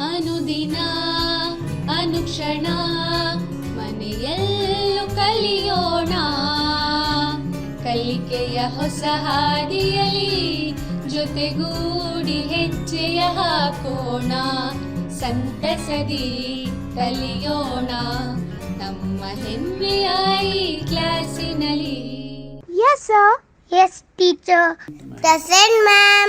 ಅನುದಿನ ಅನುಕ್ಷಣ ಮನೆಯಲ್ಲೂ ಕಲಿಯೋಣ, ಕಲಿಕೆಯ ಹೊಸ ಹಾದಿಯಲಿ ಜೊತೆಗೂಡಿ ಹೆಜ್ಜೆಯ ಹಾಕೋಣ, ಸಂತಸದಿ ಕಲಿಯೋಣ ನಮ್ಮ ಹೆಮ್ಮೆಯ ಈ ಕ್ಲಾಸಿನಲ್ಲಿ. Yes, sir. Yes, teacher. Present, ma'am.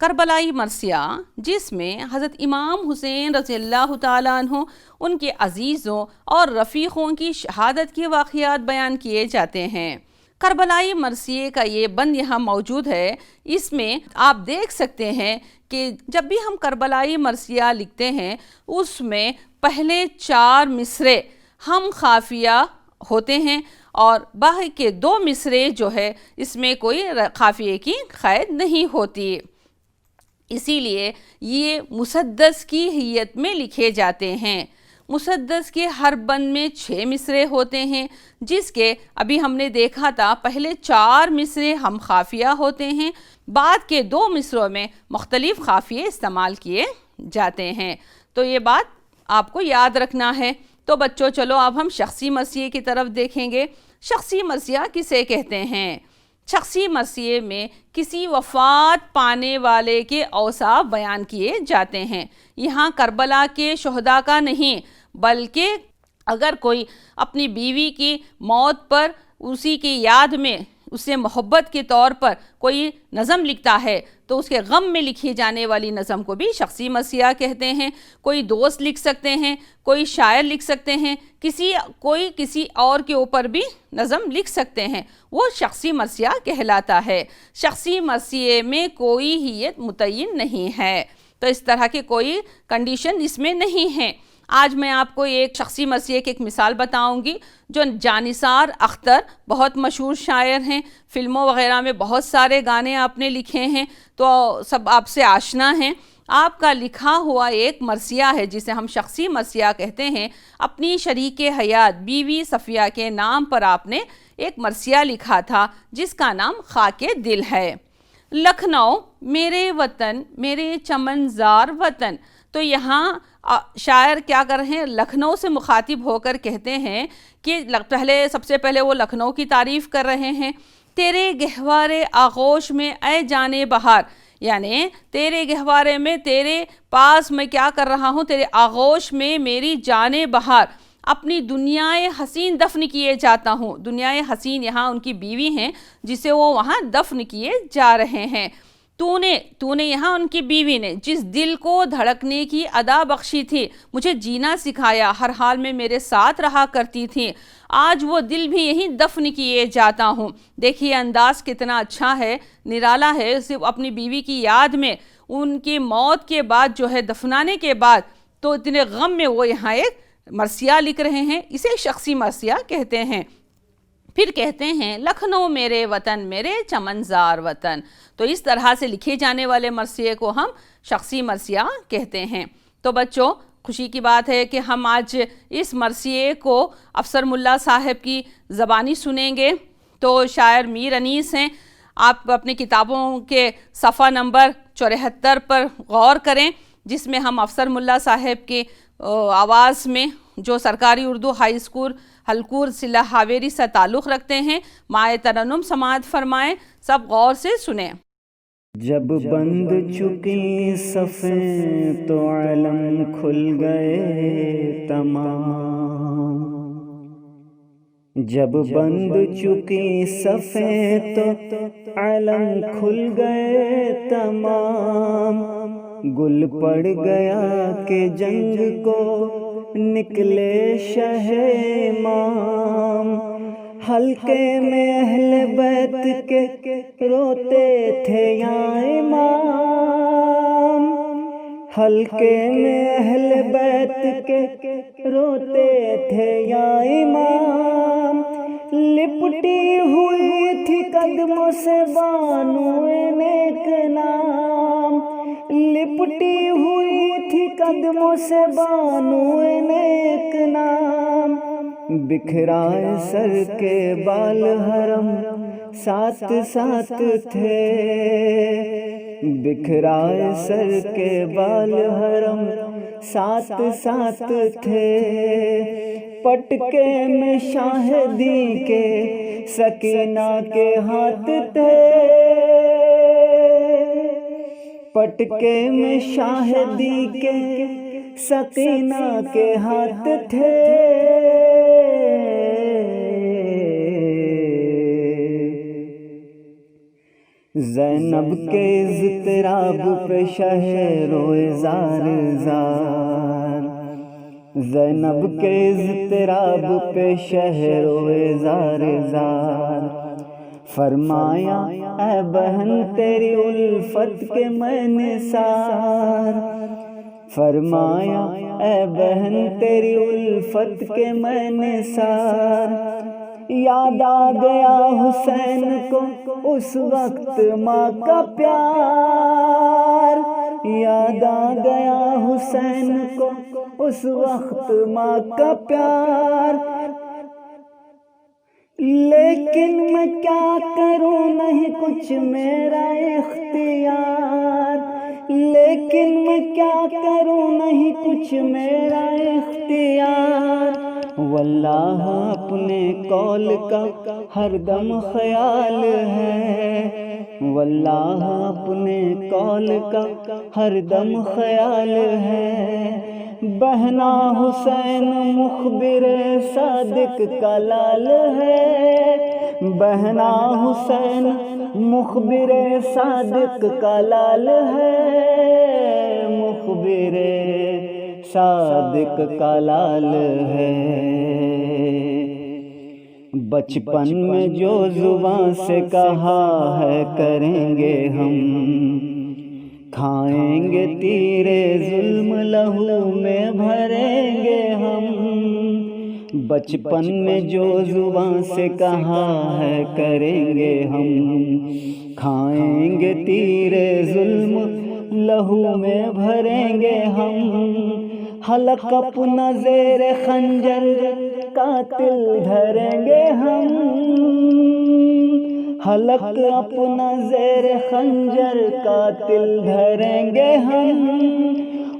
Karbalai مرثیہ جس میں حضرت امام حسین رضی اللہ تعالیٰ عنہ ان کے عزیزوں اور رفیقوں کی شہادت کے واقعات بیان کیے جاتے ہیں۔ کربلائی مرثیے کا یہ بند یہاں موجود ہے، اس میں آپ دیکھ سکتے ہیں کہ جب بھی ہم کربلائی مرثیہ لکھتے ہیں اس میں پہلے 4 مصرے ہم خافیہ ہوتے ہیں اور باقی کے 2 مصرے جو ہے اس میں کوئی خافیے کی قید نہیں ہوتی، اسی لیے یہ مسدس کی حیت میں لکھے جاتے ہیں۔ مسدس کے ہر بند میں 6 مصرے ہوتے ہیں، جس کے ابھی ہم نے دیکھا تھا پہلے 4 مصرے ہم خافیہ ہوتے ہیں، بعد کے 2 مصروں میں مختلف خافیے استعمال کیے جاتے ہیں۔ تو یہ بات آپ کو یاد رکھنا ہے۔ تو بچوں چلو اب ہم شخصی مرثیے کی طرف دیکھیں گے۔ شخصی مرثیہ کسے کہتے ہیں؟ شخصی مرثیے میں کسی وفات پانے والے کے اوصاف بیان کیے جاتے ہیں۔ یہاں کربلا کے شہداء کا نہیں، بلکہ اگر کوئی اپنی بیوی کی موت پر اسی کی یاد میں اس سے محبت کے طور پر کوئی نظم لکھتا ہے تو اس کے غم میں لکھی جانے والی نظم کو بھی شخصی مرثیہ کہتے ہیں۔ کوئی دوست لکھ سکتے ہیں، کوئی شاعر لکھ سکتے ہیں، کوئی کسی اور کے اوپر بھی نظم لکھ سکتے ہیں، وہ شخصی مرثیہ کہلاتا ہے۔ شخصی مرثیے میں کوئی حیت متعین نہیں ہے، تو اس طرح کے کوئی کنڈیشن اس میں نہیں ہے۔ آج میں آپ کو ایک شخصی مرثیے کی ایک مثال بتاؤں گی جو جانثار اختر بہت مشہور شاعر ہیں، فلموں وغیرہ میں بہت سارے گانے آپ نے لکھے ہیں تو سب آپ سے آشنا ہیں۔ آپ کا لکھا ہوا ایک مرثیہ ہے جسے ہم شخصی مرثیہ کہتے ہیں۔ اپنی شریک حیات بیوی صفیہ کے نام پر آپ نے ایک مرثیہ لکھا تھا جس کا نام خاک دل ہے۔ لکھنؤ میرے وطن میرے چمن زار وطن، تو یہاں شاعر کیا کر رہے ہیں؟ لکھنؤ سے مخاطب ہو کر کہتے ہیں کہ سب سے پہلے وہ لکھنؤ کی تعریف کر رہے ہیں۔ تیرے گہوارے آغوش میں اے جانے بہار، یعنی تیرے گہوارے میں تیرے پاس میں کیا کر رہا ہوں، تیرے آغوش میں میری جانے بہار، اپنی دنیائے حسین دفن کیے جاتا ہوں۔ دنیائے حسین یہاں ان کی بیوی ہیں جسے وہ وہاں دفن کیے جا رہے ہیں۔ تو نے یہاں ان کی بیوی نے جس دل کو دھڑکنے کی ادا بخشی تھی، مجھے جینا سکھایا، ہر حال میں میرے ساتھ رہا کرتی تھی، آج وہ دل بھی یہیں دفن کیے جاتا ہوں۔ دیکھیے انداز کتنا اچھا ہے، نرالا ہے، صرف اپنی بیوی کی یاد میں ان کی موت کے بعد جو ہے دفنانے کے بعد تو اتنے غم میں وہ یہاں ایک مرثیہ لکھ رہے ہیں، اسے شخصی مرثیہ کہتے ہیں۔ پھر کہتے ہیں لکھنؤ میرے وطن میرے چمن زار وطن، تو اس طرح سے لکھے جانے والے مرثیے کو ہم شخصی مرثیہ کہتے ہیں۔ تو بچوں خوشی کی بات ہے کہ ہم آج اس مرثیے کو افسر ملا صاحب کی زبانی سنیں گے۔ تو شاعر میر انیس ہیں، آپ اپنی کتابوں کے صفحہ نمبر 74 پر غور کریں، جس میں ہم افسر ملا صاحب کی آواز میں جو سرکاری اردو ہائی اسکول ہلکور ضلع ہاویری سے تعلق رکھتے ہیں، مائع ترنم سماعت فرمائیں، سب غور سے سنیں۔ جب بند چکی صفیں تو علم کھل گئے تمام، جب بند چکی صفیں تو علم کھل گئے تمام، گل پڑ گیا کہ جنگ کو نکلے شہ امام، حلقے میں اہل بیت کے روتے تھے یا امام، حلقے میں اہل بیت کے روتے تھے یا امام، لپٹی ہوئی تھی قدموں سے بانو نیک نام، لپٹی ہوئی تھی قدموں سے بانو نیک نام، بکھرائے سر کے بال حرم ساتھ ساتھ تھے، بکھرائے سر کے بال حرم ساتھ ساتھ تھے، پٹکے میں شاہدی کے سکینہ کے ہاتھ تھے، پٹکے میں شاہدی کے سکینہ کے ہاتھ تھے، زینب کے اضطراب پہ شہر و زار زار، زینب کے اضطراب پہ شہر و زار زار، فرمایا اے بہن تیری الفت کے میں نثار، فرمایا اے بہن تیری الفت کے میں نثار، یاد آ گیا حسین کو اس وقت ماں کا پیار، یاد آ گیا حسین کو اس وقت ماں کا پیار، لیکن میں کیا کروں نہیں کچھ میرا اختیار، لیکن میں کیا کروں نہیں کچھ میرا اختیار، واللہ اپنے قول کا ہر دم خیال ہے، واللہ اپنے قول کا ہر دم خیال ہے، بہنا حسین مخبر صادق کا لال ہے، بہنا حسین مخبر صادق کا لال ہے، مخبر صادق کا لال ہے، بچپن میں جو زبان سے کہا ہے کریں گے ہم، کھائیں گے تیرے ظلم لہو میں بھریں گے ہم، بچپن میں جو زبان سے کہا ہے کریں گے ہم، کھائیں گے تیرے ظلم لہو میں بھریں گے ہم، حلق اپنا زیر خنجر قاتل دھریں گے ہم، حلق اپنا زیر خنجر قاتل دھریں گے ہم،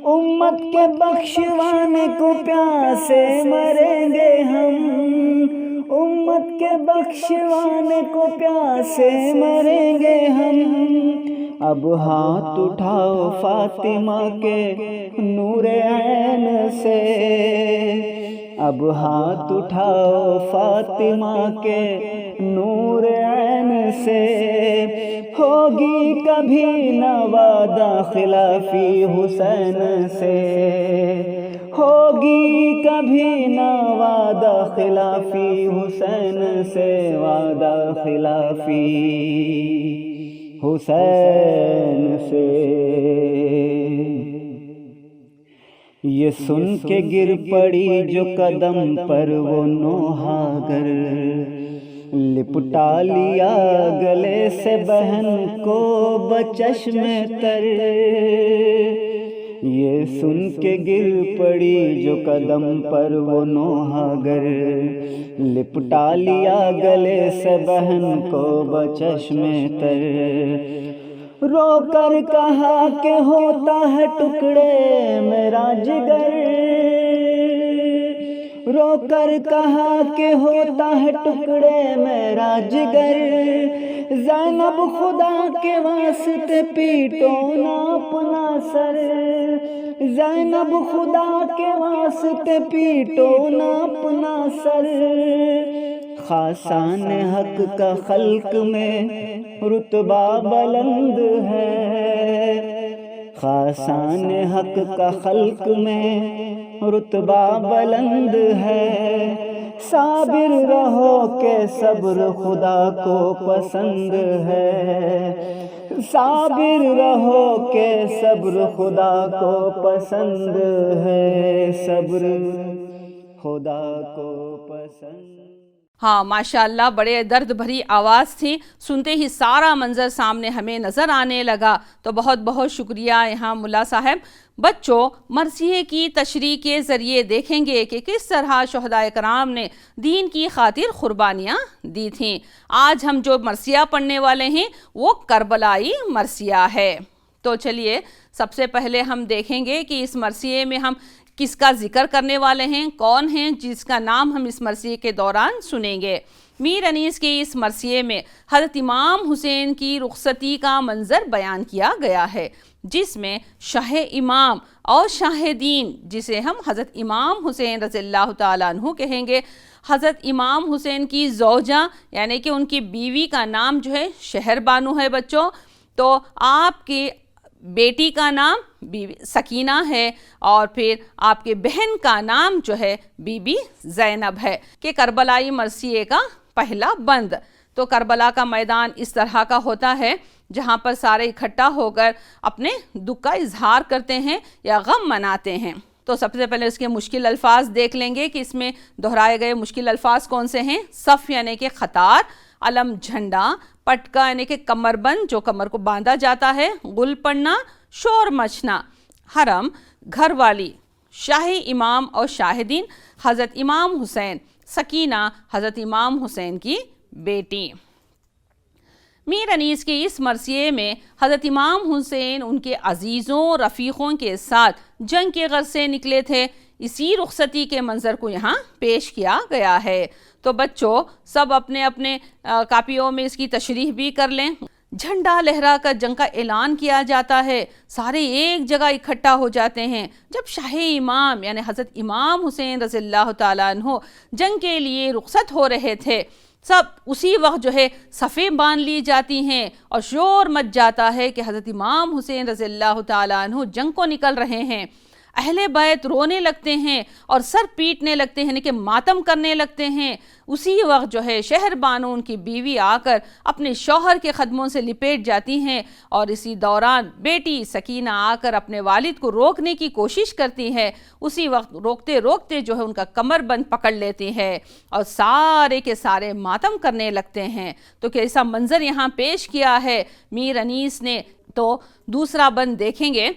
امت کے بخشوانے کو پیاسے مریں گے ہم، امت کے بخشوانے کو پیاسے مریں گے ہم، اب ہاتھ اٹھاؤ فاطمہ کے نور عین سے، اب ہاتھ اٹھاؤ فاطمہ کے نور عین سے، ہوگی کبھی نہ وعدہ خلافی حسین سے، ہوگی کبھی نہ وعدہ خلافی حسین سے، وعدہ خلافی حسین سے، یہ سن کے گر پڑی جو قدم پر وہ نوحاگر، لپٹا لیا گلے سے بہن کو بچشم تر، یہ سن کے گر پڑی جو قدم پر وہ نوحاگر، لپٹا لیا گلے سے بہن کو بچشم تر، رو کر کہا کہ ہوتا ہے ٹکڑے میرا جگر، رو کر کہا کہ ہوتا ہے ٹکڑے میرا جگر، زینب خدا کے واسطے پیٹو نہ اپنا سر، زینب خدا کے واسطے پیٹو نہ اپنا سر، خاصان حق کا خلق میں رتبہ بلند ہے، خاصان حق کا خلق میں رتبہ بلند ہے، صابر رہو کہ صبر خدا کو پسند ہے، صابر رہو کہ صبر خدا کو پسند ہے، صبر خدا کو پسند۔ ہاں ماشاءاللہ بڑے درد بھری آواز تھی، سنتے ہی سارا منظر سامنے ہمیں نظر آنے لگا، تو بہت بہت شکریہ یہاں ملا صاحب۔ بچوں مرثیے کی تشریح کے ذریعے دیکھیں گے کہ کس طرح شہدائے کرام نے دین کی خاطر قربانیاں دی تھیں۔ آج ہم جو مرثیہ پڑھنے والے ہیں وہ کربلائی مرثیہ ہے، تو چلیے سب سے پہلے ہم دیکھیں گے کہ اس مرثیے میں ہم کس کا ذکر کرنے والے ہیں، کون ہیں جس کا نام ہم اس مرثیے کے دوران سنیں گے۔ میر انیس کے اس مرثیے میں حضرت امام حسین کی رخصتی کا منظر بیان کیا گیا ہے۔ جس میں شاہ امام اور شاہدین، جسے ہم حضرت امام حسین رضی اللہ تعالیٰ عنہ کہیں گے، حضرت امام حسین کی زوجہ یعنی کہ ان کی بیوی کا نام جو ہے شہر بانو ہے بچوں، تو آپ کی بیٹی کا نام بی بی سکینہ ہے، اور پھر آپ کے بہن کا نام جو ہے بی بی زینب ہے، کہ کربلائی مرثیے کا پہلا بند۔ تو کربلا کا میدان اس طرح کا ہوتا ہے جہاں پر سارے اکٹھا ہو کر اپنے دکھ کا اظہار کرتے ہیں یا غم مناتے ہیں۔ تو سب سے پہلے اس کے مشکل الفاظ دیکھ لیں گے کہ اس میں دہرائے گئے مشکل الفاظ کون سے ہیں۔ صف یعنی کہ قطار، علم جھنڈا، پٹکا یعنی کہ کمر بند جو کمر کو باندھا جاتا ہے، گل پڑنا، شور مچنا، حرم، گھر والی، شاہی امام اور شاہدین، حضرت امام حسین، سکینہ حضرت امام حسین کی بیٹی۔ میر انیس کے اس مرثیے میں حضرت امام حسین ان کے عزیزوں رفیقوں کے ساتھ جنگ کے غرض سے نکلے تھے، اسی رخصتی کے منظر کو یہاں پیش کیا گیا ہے۔ تو بچوں سب اپنے اپنے کاپیوں میں اس کی تشریح بھی کر لیں۔ جھنڈا لہرا کر جنگ کا اعلان کیا جاتا ہے، سارے ایک جگہ اکٹھا ہو جاتے ہیں۔ جب شاہ امام یعنی حضرت امام حسین رضی اللہ تعالیٰ عنہ جنگ کے لیے رخصت ہو رہے تھے، سب اسی وقت جو ہے صفیں باندھ لی جاتی ہیں اور شور مچ جاتا ہے کہ حضرت امام حسین رضی اللہ تعالیٰ عنہ جنگ کو نکل رہے ہیں۔ اہل بیت رونے لگتے ہیں اور سر پیٹنے لگتے ہیں کہ ماتم کرنے لگتے ہیں۔ اسی وقت جو ہے شہر بانو ان کی بیوی آ کر اپنے شوہر کے قدموں سے لپیٹ جاتی ہیں، اور اسی دوران بیٹی سکینہ آ کر اپنے والد کو روکنے کی کوشش کرتی ہے۔ اسی وقت روکتے روکتے جو ہے ان کا کمر بند پکڑ لیتی ہے اور سارے کے سارے ماتم کرنے لگتے ہیں۔ تو کیسا منظر یہاں پیش کیا ہے میر انیس نے۔ تو دوسرا بند دیکھیں گے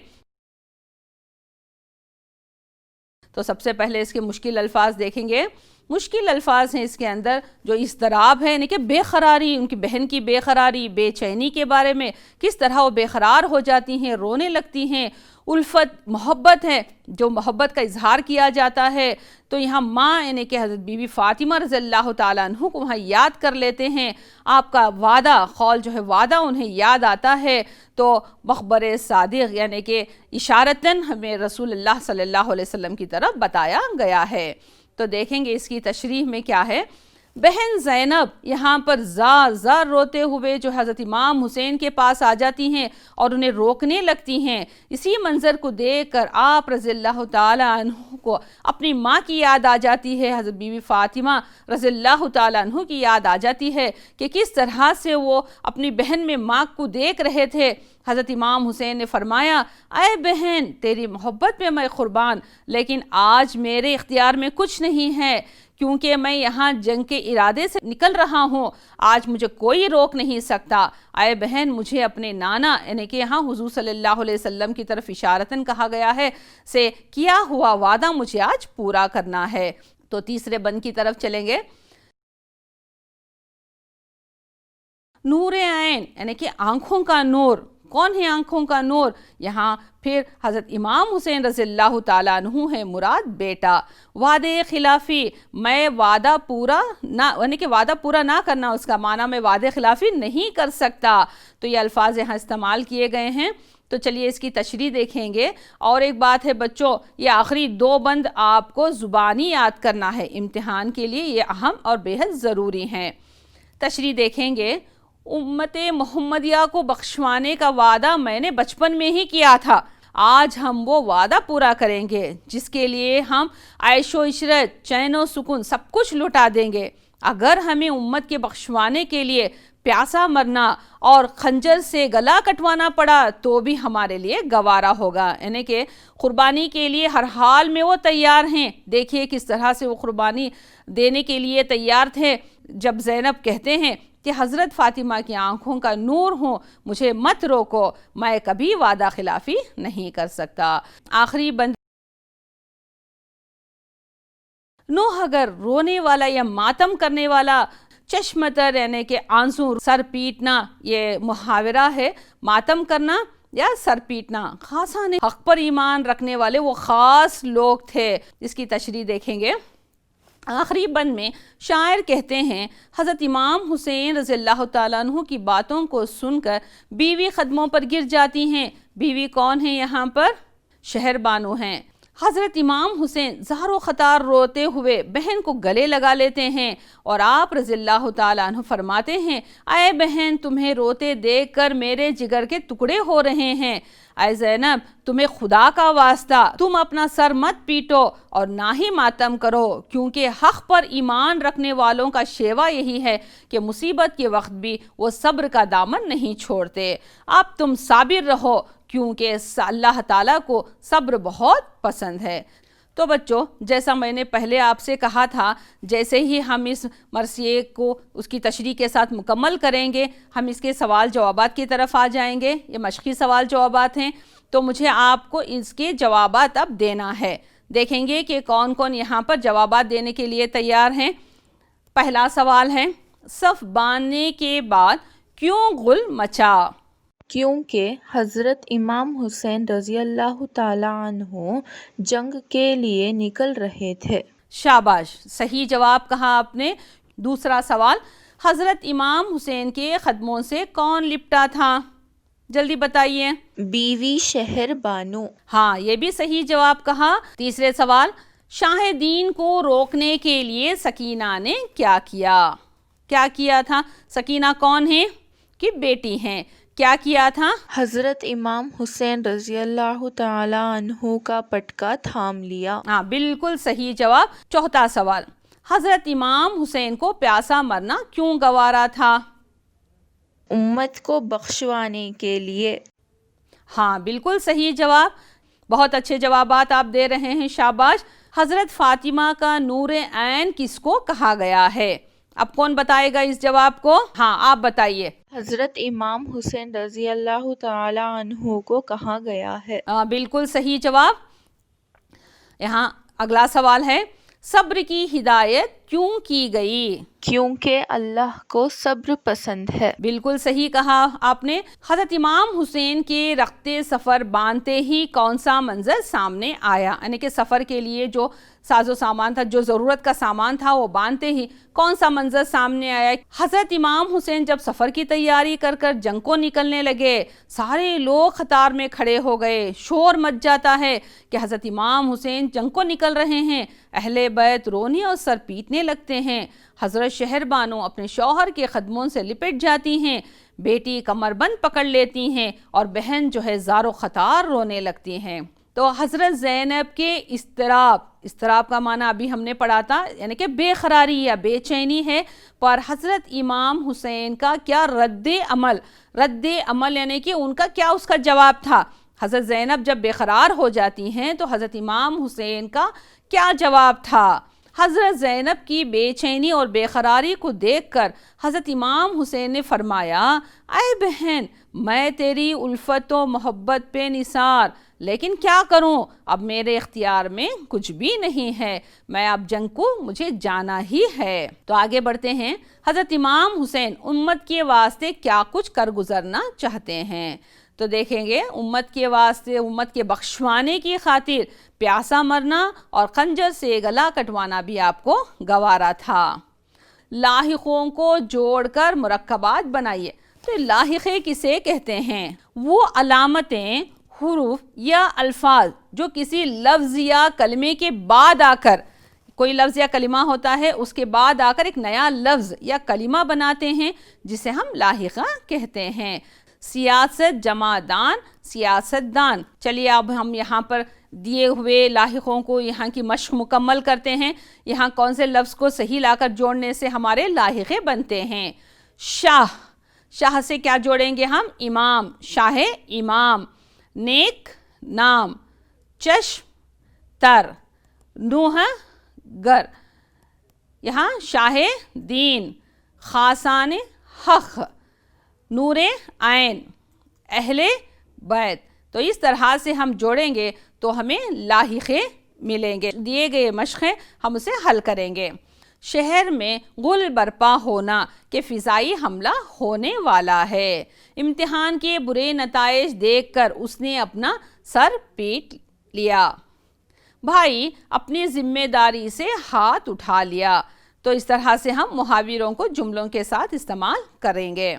تو سب سے پہلے اس کے مشکل الفاظ دیکھیں گے۔ مشکل الفاظ ہیں اس کے اندر جو اضطراب ہے، یعنی کہ بے قراری، ان کی بہن کی بے قراری، بے چینی کے بارے میں، کس طرح وہ بے قرار ہو جاتی ہیں، رونے لگتی ہیں۔ الفت محبت ہے، جو محبت کا اظہار کیا جاتا ہے۔ تو یہاں ماں یعنی کہ حضرت بی بی فاطمہ رضی اللہ تعالیٰ عنہ کو وہاں یاد کر لیتے ہیں، آپ کا وعدہ قول جو ہے وعدہ انہیں یاد آتا ہے۔ تو مخبر صادق یعنی کہ اشارتاً ہمیں رسول اللہ صلی اللہ علیہ وسلم کی طرف بتایا گیا ہے۔ تو دیکھیں گے اس کی تشریح میں کیا ہے۔ بہن زینب یہاں پر زار زار روتے ہوئے جو حضرت امام حسین کے پاس آ جاتی ہیں اور انہیں روکنے لگتی ہیں۔ اسی منظر کو دیکھ کر آپ رضی اللہ تعالیٰ عنہ کو اپنی ماں کی یاد آ جاتی ہے، حضرت بی بی فاطمہ رضی اللہ تعالیٰ عنہ کی یاد آ جاتی ہے کہ کس طرح سے وہ اپنی بہن میں ماں کو دیکھ رہے تھے۔ حضرت امام حسین نے فرمایا، اے بہن تیری محبت پہ میں قربان، لیکن آج میرے اختیار میں کچھ نہیں ہے، کیونکہ میں یہاں جنگ کے ارادے سے نکل رہا ہوں، آج مجھے کوئی روک نہیں سکتا۔ اے بہن مجھے اپنے نانا یعنی کہ یہاں حضور صلی اللہ علیہ وسلم کی طرف اشارتاً کہا گیا ہے سے کیا ہوا وعدہ مجھے آج پورا کرنا ہے۔ تو تیسرے بند کی طرف چلیں گے۔ نور عین یعنی کہ آنکھوں کا نور، کون ہے آنکھوں کا نور؟ یہاں پھر حضرت امام حسین رضی اللہ تعالیٰ عنہ ہے مراد بیٹا۔ وعدے خلافی، میں وعدہ پورا نہ یعنی کہ وعدہ پورا نہ کرنا، اس کا معنی میں وعدے خلافی نہیں کر سکتا۔ تو یہ الفاظ یہاں استعمال کیے گئے ہیں۔ تو چلیے اس کی تشریح دیکھیں گے۔ اور ایک بات ہے بچوں، یہ آخری دو بند آپ کو زبانی یاد کرنا ہے، امتحان کے لیے یہ اہم اور بے حد ضروری ہیں۔ تشریح دیکھیں گے۔ امت محمدیہ کو بخشوانے کا وعدہ میں نے بچپن میں ہی کیا تھا، آج ہم وہ وعدہ پورا کریں گے جس کے لیے ہم عیش و عشرت، چین و سکون سب کچھ لٹا دیں گے۔ اگر ہمیں امت کے بخشوانے کے لیے پیاسا مرنا اور خنجر سے گلا کٹوانا پڑا تو بھی ہمارے لیے گوارا ہوگا، یعنی کہ قربانی کے لیے ہر حال میں وہ تیار ہیں۔ دیکھیے کس طرح سے وہ قربانی دینے کے لیے تیار تھے۔ جب زینب کہتے ہیں کہ حضرت فاطمہ کی آنکھوں کا نور ہوں، مجھے مت روکو، میں کبھی وعدہ خلافی نہیں کر سکتا۔ آخری بند، نوح اگر رونے والا یا ماتم کرنے والا، چشمتر یعنی کہ آنسو، سر پیٹنا یہ محاورہ ہے، ماتم کرنا یا سر پیٹنا۔ خاصان حق پر ایمان رکھنے والے وہ خاص لوگ تھے، اس کی تشریح دیکھیں گے۔ آخری بند میں شاعر کہتے ہیں حضرت امام حسین رضی اللہ تعالیٰ عنہ کی باتوں کو سن کر بیوی قدموں پر گر جاتی ہیں۔ بیوی کون ہیں یہاں پر؟ شہر بانو ہیں۔ حضرت امام حسین زار و خطار روتے ہوئے بہن کو گلے لگا لیتے ہیں اور آپ رضی اللہ تعالیٰ عنہ فرماتے ہیں اے بہن تمہیں روتے دیکھ کر میرے جگر کے ٹکڑے ہو رہے ہیں۔ اے زینب تمہیں خدا کا واسطہ تم اپنا سر مت پیٹو اور نہ ہی ماتم کرو، کیونکہ حق پر ایمان رکھنے والوں کا شیوا یہی ہے کہ مصیبت کے وقت بھی وہ صبر کا دامن نہیں چھوڑتے۔ اب تم صابر رہو کیونکہ اللہ تعالیٰ کو صبر بہت پسند ہے۔ تو بچوں جیسا میں نے پہلے آپ سے کہا تھا، جیسے ہی ہم اس مرثیے کو اس کی تشریح کے ساتھ مکمل کریں گے ہم اس کے سوال جوابات کی طرف آ جائیں گے۔ یہ مشقی سوال جوابات ہیں تو مجھے آپ کو اس کے جوابات اب دینا ہے۔ دیکھیں گے کہ کون کون یہاں پر جوابات دینے کے لیے تیار ہیں۔ پہلا سوال ہے صف باندھنے کے بعد کیوں غل مچا؟ کیونکہ حضرت امام حسین رضی اللہ تعالیٰ عنہ جنگ کے لیے نکل رہے تھے۔ شاباش، صحیح جواب کہا آپ نے۔ دوسرا سوال حضرت امام حسین کے قدموں سے کون لپٹا تھا؟ جلدی بتائیے۔ بیوی شہر بانو۔ ہاں یہ بھی صحیح جواب کہا۔ تیسرے سوال شاہ دین کو روکنے کے لیے سکینہ نے کیا کیا؟ کیا کیا تھا؟ سکینہ کون ہے؟ کہ بیٹی ہیں۔ کیا کیا تھا؟ حضرت امام حسین رضی اللہ تعالیٰ عنہ کا پٹکا تھام لیا۔ ہاں بالکل صحیح جواب۔ چوتھا سوال حضرت امام حسین کو پیاسا مرنا کیوں گوارا تھا؟ امت کو بخشوانے کے لیے۔ ہاں بالکل صحیح جواب۔ بہت اچھے جوابات آپ دے رہے ہیں، شاباش۔ حضرت فاطمہ کا نور عین کس کو کہا گیا ہے؟ اب کون بتائے گا اس جواب کو؟ ہاں آپ بتائیے۔ حضرت امام حسین رضی اللہ تعالیٰ عنہ کو کہا گیا ہے۔ بالکل صحیح جواب۔ یہاں اگلا سوال ہے صبر کی ہدایت کیوں کی گئی؟ کیونکہ اللہ کو صبر پسند ہے۔ بالکل صحیح کہا آپ نے۔ حضرت امام حسین کے رختے سفر باندھتے ہی کون سا منظر سامنے آیا؟ یعنی کہ سفر کے لیے جو ساز و سامان تھا، جو ضرورت کا سامان تھا، وہ باندھتے ہی کون سا منظر سامنے آیا؟ حضرت امام حسین جب سفر کی تیاری کر کر جنگ کو نکلنے لگے، سارے لوگ قطار میں کھڑے ہو گئے، شور مچ جاتا ہے کہ حضرت امام حسین جنگ کو نکل رہے ہیں۔ اہل بیت رونے اور سر پیٹنے لگتے ہیں۔ حضرت شہر بانو اپنے شوہر کے قدموں سے لپٹ جاتی ہیں، بیٹی کمر بند پکڑ لیتی ہیں اور بہن جو ہے زار و خطار رونے لگتی ہیں۔ تو حضرت زینب کے اضطراب کا معنی ابھی ہم نے پڑھا تھا، یعنی کہ بے قراری یا بے چینی ہے، پر حضرت امام حسین کا کیا رد عمل یعنی کہ ان کا کیا اس کا جواب تھا؟ حضرت زینب جب بے قرار ہو جاتی ہیں تو حضرت امام حسین کا کیا جواب تھا؟ حضرت زینب کی بے چینی اور بے قراری کو دیکھ کر حضرت امام حسین نے فرمایا اے بہن میں تیری الفت و محبت پہ نثار، لیکن کیا کروں، اب میرے اختیار میں کچھ بھی نہیں ہے، میں اب جنگ کو مجھے جانا ہی ہے۔ تو آگے بڑھتے ہیں۔ حضرت امام حسین امت کے واسطے کیا کچھ کر گزرنا چاہتے ہیں؟ تو دیکھیں گے امت کے واسطے، امت کے بخشوانے کی خاطر پیاسا مرنا اور خنجر سے گلا کٹوانا بھی آپ کو گوارا تھا۔ لاحقوں کو جوڑ کر مرکبات بنائیے۔ تو لاحقے کسے کہتے ہیں؟ وہ علامتیں، حروف یا الفاظ جو کسی لفظ یا کلمے کے بعد آ کر، کوئی لفظ یا کلمہ ہوتا ہے اس کے بعد آ کر ایک نیا لفظ یا کلمہ بناتے ہیں جسے ہم لاحقہ کہتے ہیں۔ سیاست جمع دان، سیاست دان۔ چلیے اب ہم یہاں پر دیے ہوئے لاحقوں کو یہاں کی مشق مکمل کرتے ہیں۔ یہاں کون سے لفظ کو صحیح لا کر جوڑنے سے ہمارے لاحقے بنتے ہیں؟ شاہ، شاہ سے کیا جوڑیں گے ہم؟ امام، شاہ امام۔ نیک، نام۔ چشم، تر۔ نوح، گر۔ یہاں شاہ دین، خاصان حق، نور عین، اہل بیت۔ تو اس طرح سے ہم جوڑیں گے تو ہمیں لاحقے ملیں گے۔ دیے گئے مشقیں ہم اسے حل کریں گے۔ شہر میں غل برپا ہونا کہ فضائی حملہ ہونے والا ہے۔ امتحان کے برے نتائج دیکھ کر اس نے اپنا سر پیٹ لیا۔ بھائی اپنی ذمہ داری سے ہاتھ اٹھا لیا. تو اس طرح سے ہم محاوروں کو جملوں کے ساتھ استعمال کریں گے.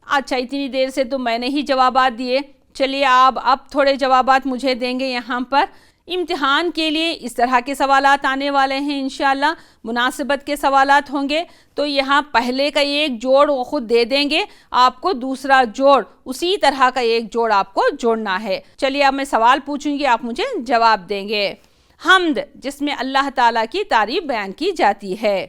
اچھا اتنی دیر سے تو میں نے ہی جوابات دیے, چلیے آپ اب تھوڑے جوابات مجھے دیں گے. یہاں پر امتحان کے لیے اس طرح کے سوالات آنے والے ہیں انشاءاللہ, مناسبت کے سوالات ہوں گے. تو یہاں پہلے کا ایک جوڑ وہ خود دے دیں گے, آپ کو دوسرا جوڑ اسی طرح کا ایک جوڑ آپ کو جوڑنا ہے. چلیے اب میں سوال پوچھوں گی, آپ مجھے جواب دیں گے. حمد جس میں اللہ تعالیٰ کی تعریف بیان کی جاتی ہے.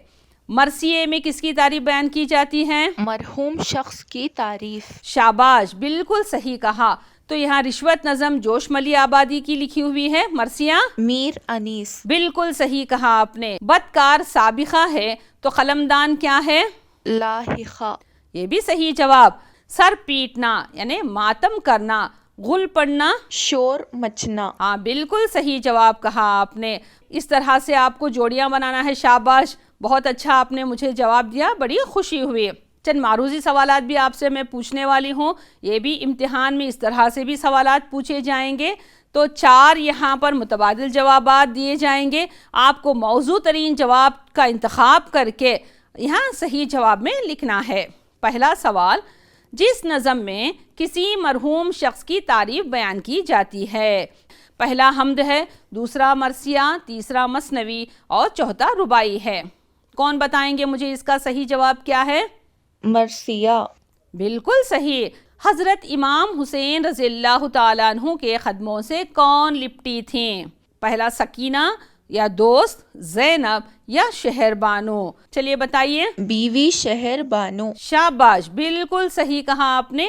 مرثیے میں کس کی تعریف بیان کی جاتی ہے؟ مرحوم شخص کی تعریف. شاباش, بالکل صحیح کہا. تو یہاں رشوت نظم جوش ملی آبادی کی لکھی ہوئی ہے. مرثیہ میر انیس. بالکل صحیح کہا آپ نے. بدکار سابقہ ہے تو قلمدان کیا ہے؟ لاحقہ. یہ بھی صحیح جواب. سر پیٹنا یعنی ماتم کرنا, غل پڑنا, شور مچنا. ہاں بالکل صحیح جواب کہا آپ نے. اس طرح سے آپ کو جوڑیاں بنانا ہے. شاباش, بہت اچھا آپ نے مجھے جواب دیا, بڑی خوشی ہوئی. چند معروضی سوالات بھی آپ سے میں پوچھنے والی ہوں, یہ بھی امتحان میں اس طرح سے بھی سوالات پوچھے جائیں گے. تو 4 یہاں پر متبادل جوابات دیے جائیں گے, آپ کو موزوں ترین جواب کا انتخاب کر کے یہاں صحیح جواب میں لکھنا ہے. پہلا سوال, جس نظم میں کسی مرحوم شخص کی تعریف بیان کی جاتی ہے. پہلا حمد ہے, دوسرا مرثیہ, تیسرا مثنوی اور چوتھا رباعی ہے. کون بتائیں گے مجھے اس کا صحیح جواب کیا ہے؟ مرثیہ. بالکل صحیح. حضرت امام حسین رضی اللہ تعالیٰ عنہ کے قدموں سے کون لپٹی تھیں؟ پہلا سکینہ یا دوست, زینب یا شہر بانو؟ چلیے بتائیے. بیوی شہر بانو. شاباش, بالکل صحیح کہا آپ نے.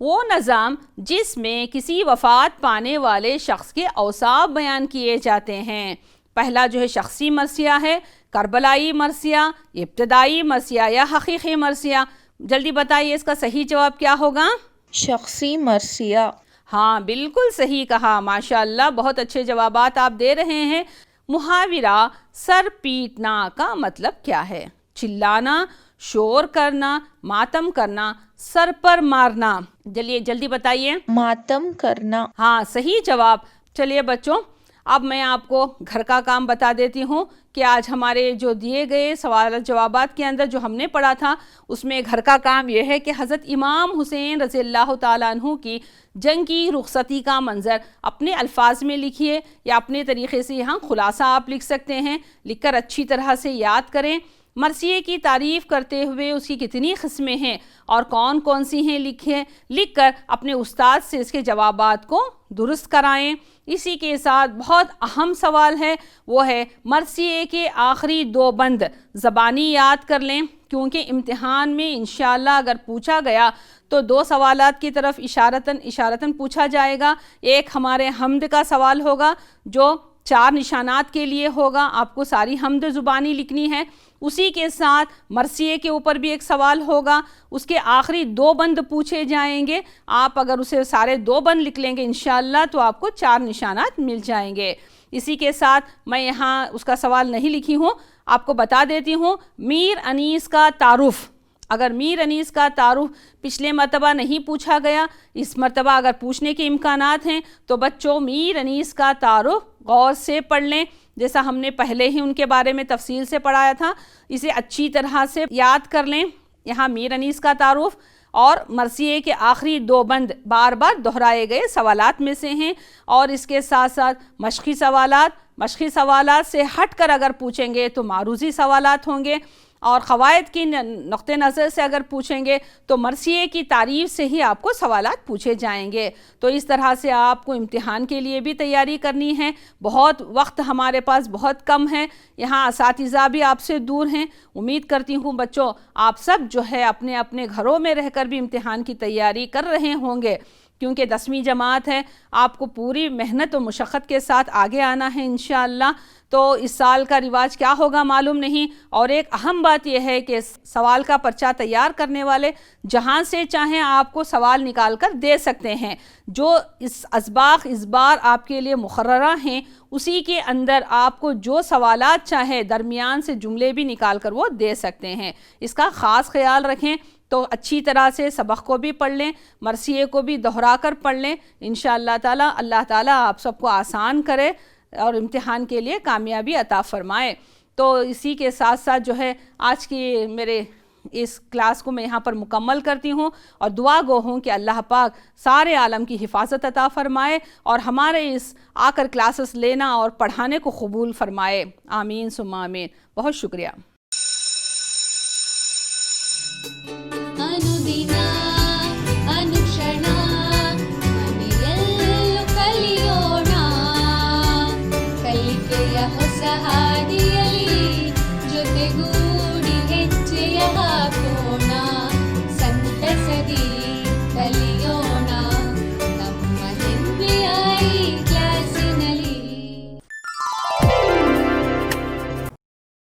وہ نظام جس میں کسی وفات پانے والے شخص کے اوصاف بیان کیے جاتے ہیں. پہلا جو ہے شخصی مرثیہ ہے, کربلائی مرثیہ, ابتدائی مرثیہ یا حقیقی مرثیہ؟ جلدی بتائیے اس کا صحیح جواب کیا ہوگا؟ شخصی مرثیہ. ہاں بالکل صحیح کہا. ماشاءاللہ, بہت اچھے جوابات آپ دے رہے ہیں. محاورہ سر پیٹنا کا مطلب کیا ہے؟ چلانا, شور کرنا, ماتم کرنا, سر پر مارنا. چلیے جلدی بتائیے. ماتم کرنا. ہاں صحیح جواب. چلیے بچوں, اب میں آپ کو گھر کا کام بتا دیتی ہوں کہ آج ہمارے جو دیے گئے سوال جوابات کے اندر جو ہم نے پڑھا تھا, اس میں گھر کا کام یہ ہے کہ حضرت امام حسین رضی اللہ تعالیٰ عنہ کی جنگ کی رخصتی کا منظر اپنے الفاظ میں لکھیے, یا اپنے طریقے سے یہاں خلاصہ آپ لکھ سکتے ہیں. لکھ کر اچھی طرح سے یاد کریں. مرثیے کی تعریف کرتے ہوئے اس کی کتنی قسمیں ہیں اور کون کون سی ہیں لکھ کر اپنے استاد سے اس کے جوابات کو درست کرائیں. اسی کے ساتھ بہت اہم سوال ہے, وہ ہے مرثیے کے آخری 2 بند زبانی یاد کر لیں, کیونکہ امتحان میں انشاءاللہ اگر پوچھا گیا تو 2 سوالات کی طرف اشارتاً پوچھا جائے گا. ایک ہمارے حمد کا سوال ہوگا جو 4 نشانات کے لیے ہوگا, آپ کو ساری حمد زبانی لکھنی ہے. اسی کے ساتھ مرثیے کے اوپر بھی ایک سوال ہوگا, اس کے آخری 2 بند پوچھے جائیں گے. آپ اگر اسے سارے 2 بند لکھ لیں گے انشاءاللہ تو آپ کو 4 نشانات مل جائیں گے. اسی کے ساتھ میں یہاں اس کا سوال نہیں لکھی ہوں, آپ کو بتا دیتی ہوں. میر انیس کا تعارف, اگر میر انیس کا تعارف پچھلے مرتبہ نہیں پوچھا گیا, اس مرتبہ اگر پوچھنے کے امکانات ہیں تو بچوں میر انیس کا تعارف غور سے پڑھ لیں, جیسا ہم نے پہلے ہی ان کے بارے میں تفصیل سے پڑھایا تھا. اسے اچھی طرح سے یاد کر لیں. یہاں میر انیس کا تعارف اور مرثیے کے آخری 2 بند بار بار دہرائے گئے سوالات میں سے ہیں, اور اس کے ساتھ ساتھ مشقی سوالات سے ہٹ کر اگر پوچھیں گے تو معروضی سوالات ہوں گے, اور قواعد کی نقطہ نظر سے اگر پوچھیں گے تو مرثیے کی تعریف سے ہی آپ کو سوالات پوچھے جائیں گے. تو اس طرح سے آپ کو امتحان کے لیے بھی تیاری کرنی ہے. بہت وقت ہمارے پاس بہت کم ہے, یہاں اساتذہ بھی آپ سے دور ہیں. امید کرتی ہوں بچوں آپ سب جو ہے اپنے اپنے گھروں میں رہ کر بھی امتحان کی تیاری کر رہے ہوں گے, کیونکہ 10ویں جماعت ہے, آپ کو پوری محنت و مشقت کے ساتھ آگے آنا ہے انشاءاللہ. تو اس سال کا رواج کیا ہوگا معلوم نہیں, اور ایک اہم بات یہ ہے کہ سوال کا پرچہ تیار کرنے والے جہاں سے چاہیں آپ کو سوال نکال کر دے سکتے ہیں. جو اس اسباق اس بار آپ کے لیے مقررہ ہیں اسی کے اندر آپ کو جو سوالات چاہے درمیان سے جملے بھی نکال کر وہ دے سکتے ہیں. اس کا خاص خیال رکھیں. تو اچھی طرح سے سبق کو بھی پڑھ لیں, مرثیے کو بھی دہرا کر پڑھ لیں. انشاءاللہ تعالی اللہ تعالی آپ سب کو آسان کرے. اور امتحان کے لیے کامیابی عطا فرمائے۔ تو اسی کے ساتھ ساتھ جو ہے آج کی میرے اس کلاس کو میں یہاں پر مکمل کرتی ہوں، اور دعا گو ہوں کہ اللہ پاک سارے عالم کی حفاظت عطا فرمائے اور ہمارے اس آ کر کلاسز لینا اور پڑھانے کو قبول فرمائے۔ آمین ثم آمین۔ بہت شکریہ۔